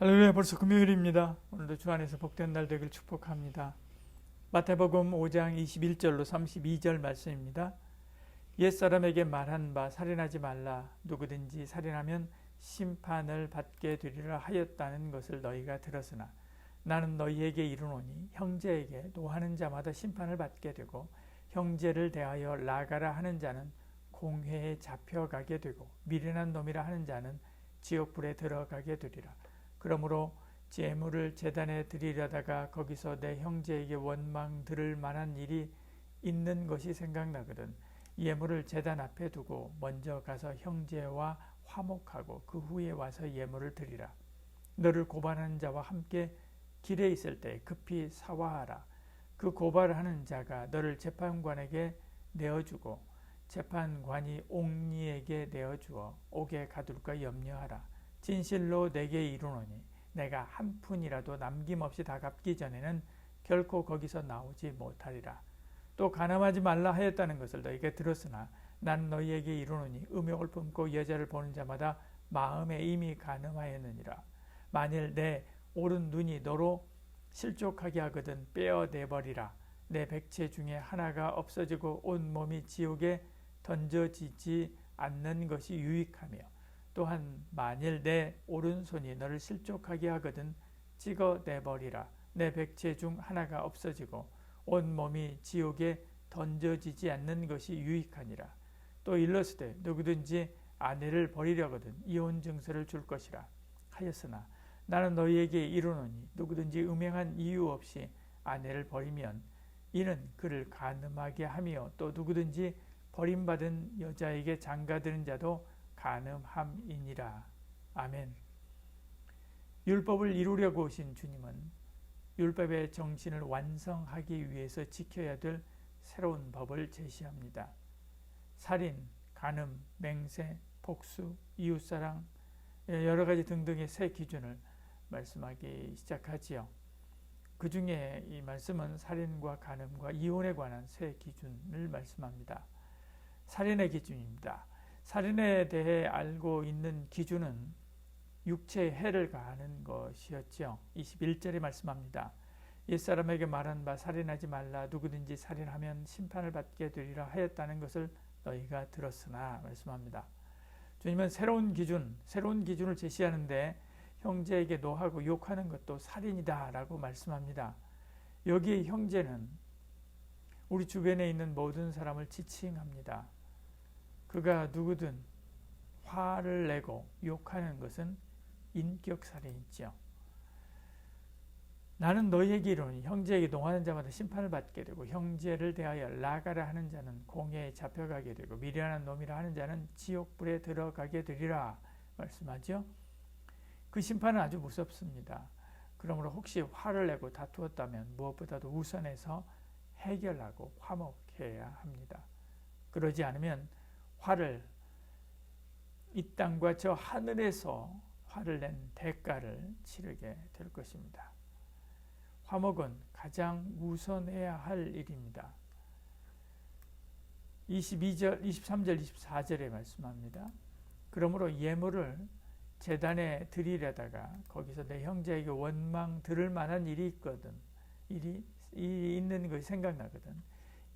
할렐루야, 벌써 금요일입니다. 오늘도 주 안에서 복된 날 되길 축복합니다. 마태복음 5장 21절로 32절 말씀입니다. 옛사람에게 말한 바 살인하지 말라. 누구든지 살인하면 심판을 받게 되리라 하였다는 것을 너희가 들었으나 나는 너희에게 이르노니 형제에게 노하는 자마다 심판을 받게 되고 형제를 대하여 나가라 하는 자는 공회에 잡혀가게 되고 미련한 놈이라 하는 자는 지옥불에 들어가게 되리라. 그러므로 제물을 제단에 드리려다가 거기서 내 형제에게 원망 들을 만한 일이 있는 것이 생각나거든 예물을 제단 앞에 두고 먼저 가서 형제와 화목하고 그 후에 와서 예물을 드리라. 너를 고발하는 자와 함께 길에 있을 때 급히 사화하라. 그 고발하는 자가 너를 재판관에게 내어주고 재판관이 옥리에게 내어주어 옥에 가둘까 염려하라. 진실로 내게 이르노니 내가 한 푼이라도 남김없이 다 갚기 전에는 결코 거기서 나오지 못하리라. 또 간음하지 말라 하였다는 것을 너희가 들었으나 난 너희에게 이르노니 음욕을 품고 여자를 보는 자마다 마음에 이미 간음하였느니라. 만일 내 오른 눈이 너로 실족하게 하거든 빼어내버리라. 내 백체 중에 하나가 없어지고 온 몸이 지옥에 던져지지 않는 것이 유익하며 또한 만일 내 오른손이 너를 실족하게 하거든 찍어내버리라. 내 백체 중 하나가 없어지고 온 몸이 지옥에 던져지지 않는 것이 유익하니라. 또 일러스되 누구든지 아내를 버리려거든 이혼 증서를 줄 것이라 하였으나 나는 너희에게 이르노니 누구든지 음행한 이유 없이 아내를 버리면 이는 그를 간음하게 하며 또 누구든지 버림받은 여자에게 장가드는 자도 간음함이니라. 아멘. 율법을 이루려고 오신 주님은 율법의 정신을 완성하기 위해서 지켜야 될 새로운 법을 제시합니다. 살인, 간음, 맹세, 복수, 이웃사랑, 여러 가지 등등의 새 기준을 말씀하기 시작하지요. 그 중에 이 말씀은 살인과 간음과 이혼에 관한 새 기준을 말씀합니다. 살인의 기준입니다. 살인에 대해 알고 있는 기준은 육체에 해를 가하는 것이었죠. 21절에 말씀합니다. 옛사람에게 말한 바 살인하지 말라. 누구든지 살인하면 심판을 받게 되리라 하였다는 것을 너희가 들었으나 말씀합니다. 주님은 새로운 기준을 제시하는데 형제에게 노하고 욕하는 것도 살인이다 라고 말씀합니다. 여기에 형제는 우리 주변에 있는 모든 사람을 지칭합니다. 그가 누구든 화를 내고 욕하는 것은 인격살인이죠. 나는 너희에게 이르노니 형제에게 농하는 자마다 심판을 받게 되고 형제를 대하여 나가라 하는 자는 공회에 잡혀가게 되고 미련한 놈이라 하는 자는 지옥불에 들어가게 되리라 말씀하죠. 그 심판은 아주 무섭습니다. 그러므로 혹시 화를 내고 다투었다면 무엇보다도 우선해서 해결하고 화목해야 합니다. 그러지 않으면 화를 이 땅과 저 하늘에서 화를 낸 대가를 치르게 될 것입니다. 화목은 가장 우선해야 할 일입니다. 23절, 24절에 말씀합니다. 그러므로 예물을 제단에 드리려다가 거기서 내 형제에게 원망 들을 만한 일이 있거든. 일이 있는 것이 생각나거든.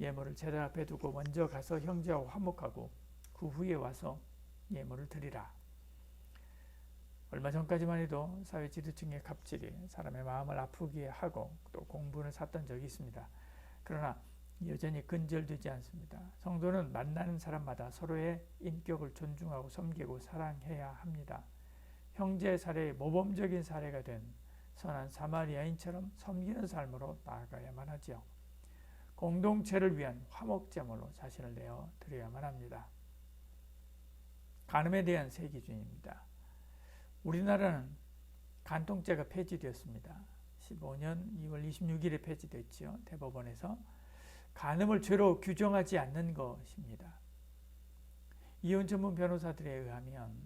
예물을 제단 앞에 두고 먼저 가서 형제와 화목하고 그 후에 와서 예물을 드리라. 얼마 전까지만 해도 사회 지도층의 갑질이 사람의 마음을 아프게 하고 또 공분을 샀던 적이 있습니다. 그러나 여전히 근절되지 않습니다. 성도는 만나는 사람마다 서로의 인격을 존중하고 섬기고 사랑해야 합니다. 형제 사례의 모범적인 사례가 된 선한 사마리아인처럼 섬기는 삶으로 나아가야만 하지요. 공동체를 위한 화목제물로 자신을 내어 드려야만 합니다. 간음에 대한 새 기준입니다. 우리나라는 간통죄가 폐지되었습니다. 15년 2월 26일에 폐지됐죠. 대법원에서 간음을 죄로 규정하지 않는 것입니다. 이혼 전문 변호사들에 의하면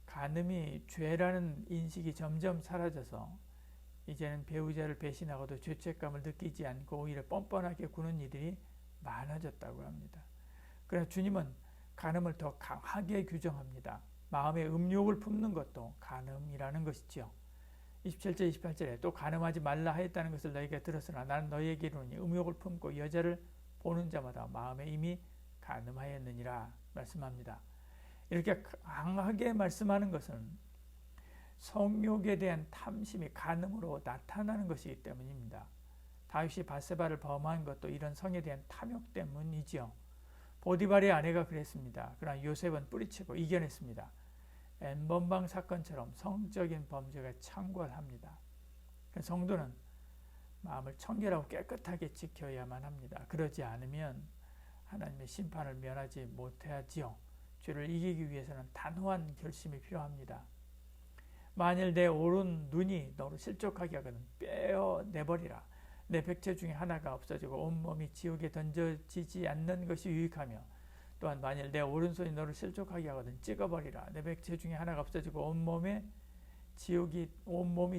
간음이 죄라는 인식이 점점 사라져서 이제는 배우자를 배신하고도 죄책감을 느끼지 않고 오히려 뻔뻔하게 구는 일이 많아졌다고 합니다. 그러나 주님은 간음을 더 강하게 규정합니다. 마음의 음욕을 품는 것도 간음이라는 것이죠. 27절 28절에 또 간음하지 말라 하였다는 것을 너희가 들었으나 나는 너희에게 이르노니 음욕을 품고 여자를 보는 자마다 마음에 이미 간음하였느니라 말씀합니다. 이렇게 강하게 말씀하는 것은 성욕에 대한 탐심이 간음으로 나타나는 것이기 때문입니다. 다윗이 밧세바를 범한 것도 이런 성에 대한 탐욕 때문이지요. 보디발의 아내가 그랬습니다. 그러나 요셉은 뿌리치고 이겨냈습니다. N번방 사건처럼 성적인 범죄가 창궐합니다. 성도는 마음을 청결하고 깨끗하게 지켜야만 합니다. 그러지 않으면 하나님의 심판을 면하지 못하지요. 죄를 이기기 위해서는 단호한 결심이 필요합니다. 만일 내 오른 눈이 너를 실족하게 하거든 빼어내버리라. 내 백체 중에 하나가 없어지고 온몸이 지옥에 던져지지 않는 것이 유익하며 또한 만일 내 오른손이 너를 실족하게 하거든 찍어버리라. 내 백체 중에 하나가 없어지고 온몸이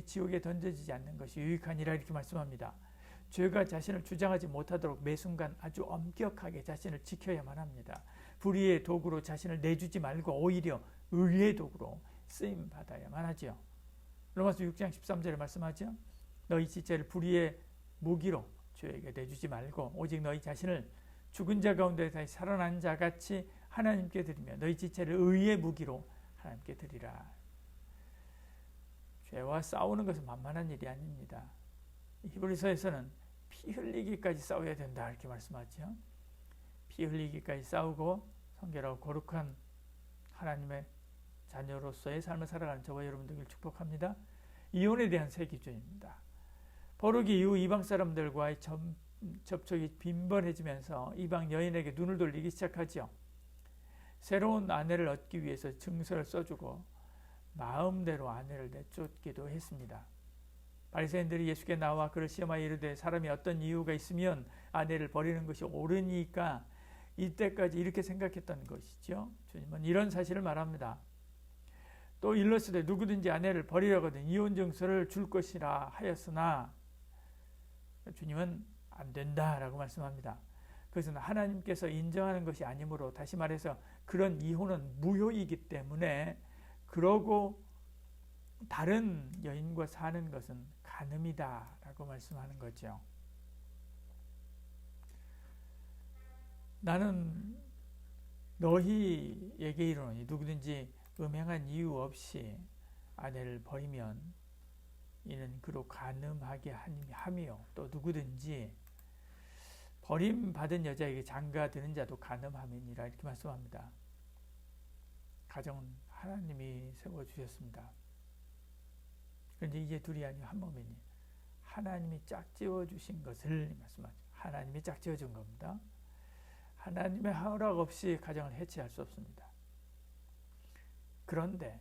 지옥에 던져지지 않는 것이 유익하니라 이렇게 말씀합니다. 죄가 자신을 주장하지 못하도록 매 순간 아주 엄격하게 자신을 지켜야만 합니다. 불의의 도구로 자신을 내주지 말고 오히려 의의 도구로 쓰임 받아야만 하지요. 로마서 6장 13절에 말씀하죠. 너희 지체를 불의의 무기로 죄에게 내주지 말고 오직 너희 자신을 죽은 자 가운데 다시 살아난 자 같이 하나님께 드리며 너희 지체를 의의 무기로 하나님께 드리라. 죄와 싸우는 것은 만만한 일이 아닙니다. 히브리서에서는 피 흘리기까지 싸워야 된다 이렇게 말씀하죠. 피 흘리기까지 싸우고 성결하고 거룩한 하나님의 자녀로서의 삶을 살아가는 저와 여러분들을 축복합니다. 이혼에 대한 새 기준입니다. 포로기 이후 이방 사람들과의 접촉이 빈번해지면서 이방 여인에게 눈을 돌리기 시작하죠. 새로운 아내를 얻기 위해서 증서를 써주고 마음대로 아내를 내쫓기도 했습니다. 바리새인들이 예수께 나와 그를 시험하여 이르되 사람이 어떤 이유가 있으면 아내를 버리는 것이 옳으니까 이때까지 이렇게 생각했던 것이죠. 주님은 이런 사실을 말합니다. 또 일렀으되 누구든지 아내를 버리려거든 이혼 증서를 줄 것이라 하였으나 주님은 안 된다라고 말씀합니다. 그것은 하나님께서 인정하는 것이 아니므로 다시 말해서 그런 이혼은 무효이기 때문에 그러고 다른 여인과 사는 것은 간음이다 라고 말씀하는 거죠. 나는 너희에게 이르노니 누구든지 음행한 이유 없이 아내를 버리면 이는 그로 간음하게 하며 또 누구든지 버림받은 여자에게 장가드는 자도 간음함이니라 이렇게 말씀합니다. 가정은 하나님이 세워주셨습니다. 그런데 이제 둘이 아니고 한 몸이니 하나님이 짝지어 주신 것을 말씀하죠. 하나님이 짝지어 준 겁니다. 하나님의 허락 없이 가정을 해체할 수 없습니다. 그런데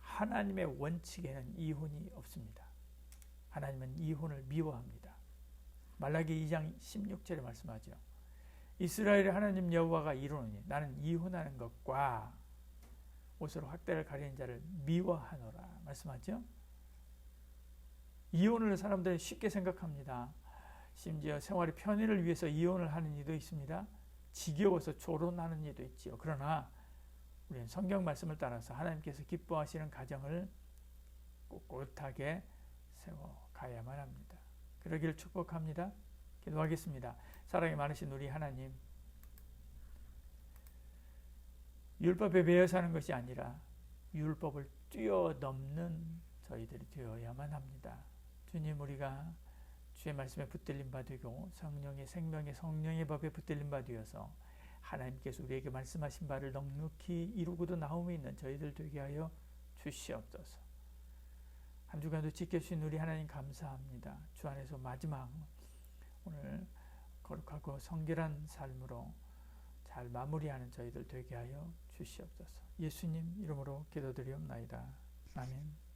하나님의 원칙에는 이혼이 없습니다. 하나님은 이혼을 미워합니다. 말라기 2장 16절에 말씀하죠. 이스라엘의 하나님 여호와가 이르노니 나는 이혼하는 것과 옷으로 확대를 가리는 자를 미워하노라 말씀하죠. 이혼을 사람들은 쉽게 생각합니다. 심지어 생활의 편의를 위해서 이혼을 하는 이도 있습니다. 지겨워서 조론하는 이도 있지요. 그러나 우리는 성경 말씀을 따라서 하나님께서 기뻐하시는 가정을 꿋꿋하게 세워가야만 합니다. 그러기를 축복합니다. 기도하겠습니다. 사랑이 많으신 우리 하나님, 율법에 매여 사는 것이 아니라 율법을 뛰어넘는 저희들이 되어야만 합니다. 주님, 우리가 주의 말씀에 붙들림 받으고 성령의 생명의 성령의 법에 붙들림 받으어서 하나님께서 우리에게 말씀하신 바를 넉넉히 이루고도 나옴이 있는 저희들 되게 하여 주시옵소서. 한 주간도 지켜주신 우리 하나님 감사합니다. 주 안에서 마지막 오늘 거룩하고 성결한 삶으로 잘 마무리하는 저희들 되게 하여 주시옵소서. 예수님 이름으로 기도드리옵나이다. 아멘.